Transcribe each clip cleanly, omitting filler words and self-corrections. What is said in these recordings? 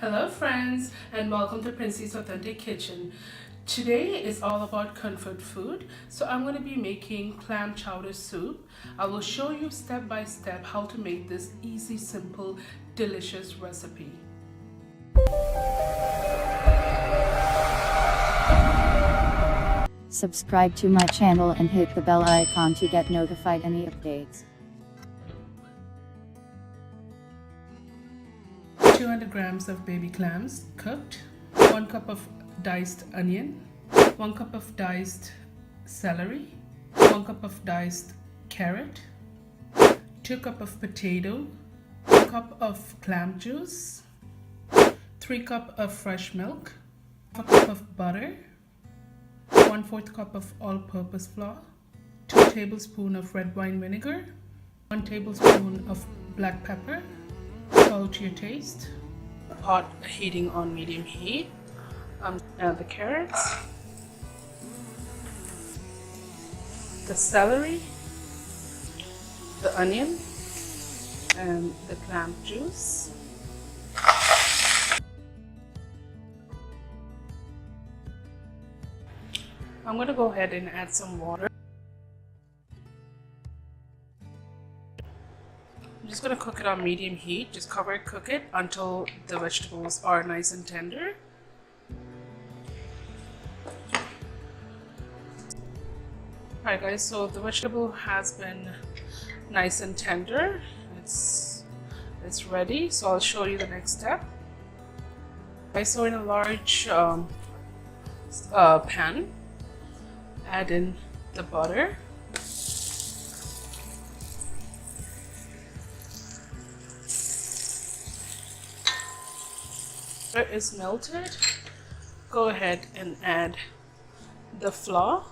Hello friends, and welcome to Princey's Authentic Kitchen. Today is all about comfort food, so I'm going to be making clam chowder soup. I will show you step by step how to make this easy, simple, delicious recipe. Subscribe to my channel and hit the bell icon to get notified any updates. 200 grams of baby clams cooked, 1 cup of diced onion, 1 cup of diced celery, 1 cup of diced carrot, 2 cup of potato, 1 cup of clam juice, 3 cup of fresh milk, 1 cup of butter, 1/4 cup of all-purpose flour, 2 tablespoons of red wine vinegar, 1 tablespoon of black pepper, salt to your taste. Pot heating on medium heat. Add the carrots, the celery, the onion, and the clam juice. I'm going to go ahead and add some water. I'm just going to cook it on medium heat. Just cover it, cook it until the vegetables are nice and tender. Alright guys, so the vegetable has been nice and tender. It's ready, so I'll show you the next step. So in a large pan, add in the butter. Butter is melted. Go ahead and add the flour.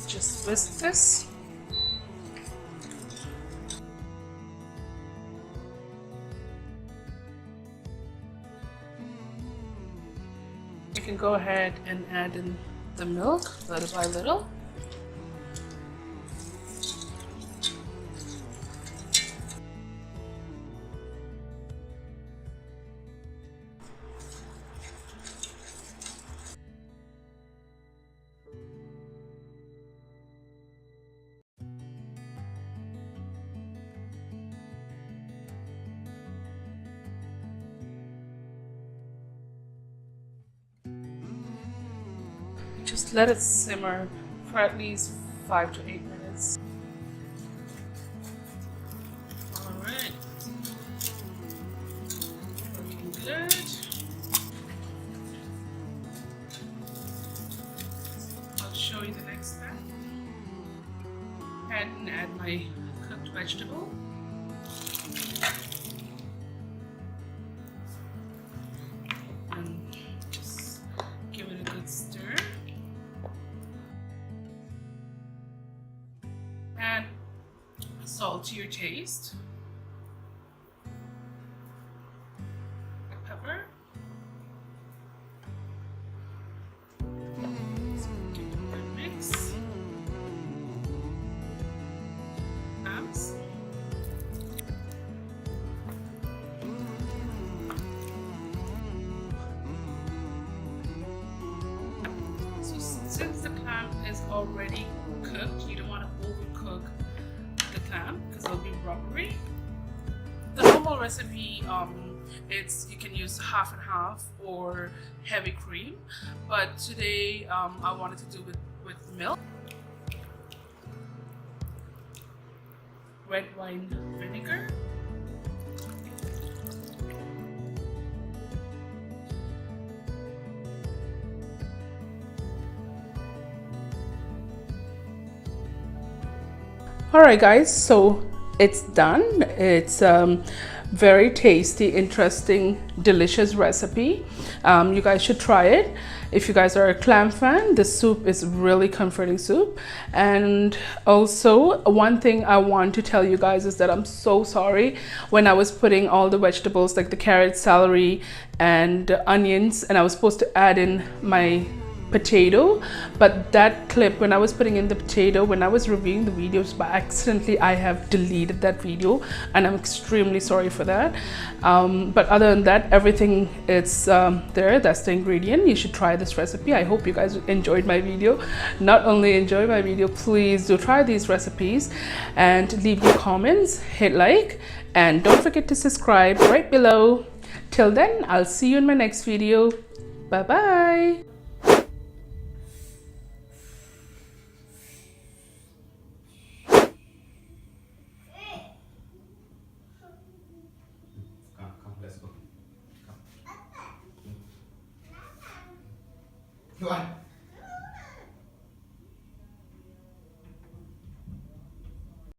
Just whisk this. You can go ahead and add in the milk little by little. Just let it simmer for at least 5 to 8 minutes. Alright, looking good. I'll show you the next step. Add my cooked vegetable. And just give it a good stir. Add salt to your taste, pepper, give it a good mix, clams, so since the clam is already cooked, you don't want to overcook the clam because it'll be rubbery. The normal recipe, you can use half and half or heavy cream, but today I wanted to do it with milk, red wine vinegar, Alright guys, so it's done. It's very tasty, interesting, delicious recipe. You guys should try it. If you guys are a clam fan, the soup is really comforting soup. And also one thing I want to tell you guys is that I'm so sorry when I was putting all the vegetables like the carrot, celery, and onions, and I was supposed to add in my potato, but that clip when I was putting in the potato, when I was reviewing the videos by accidentally, I have deleted that video and I'm extremely sorry for that. But other than that, everything is there. That's the ingredient. You should try this recipe. I hope you guys enjoyed my video. Not only enjoy my video, please do try these recipes and leave your comments, hit like, and don't forget to subscribe right below. Till then, I'll see you in my next video. Bye bye. Come, let's go. Come. What?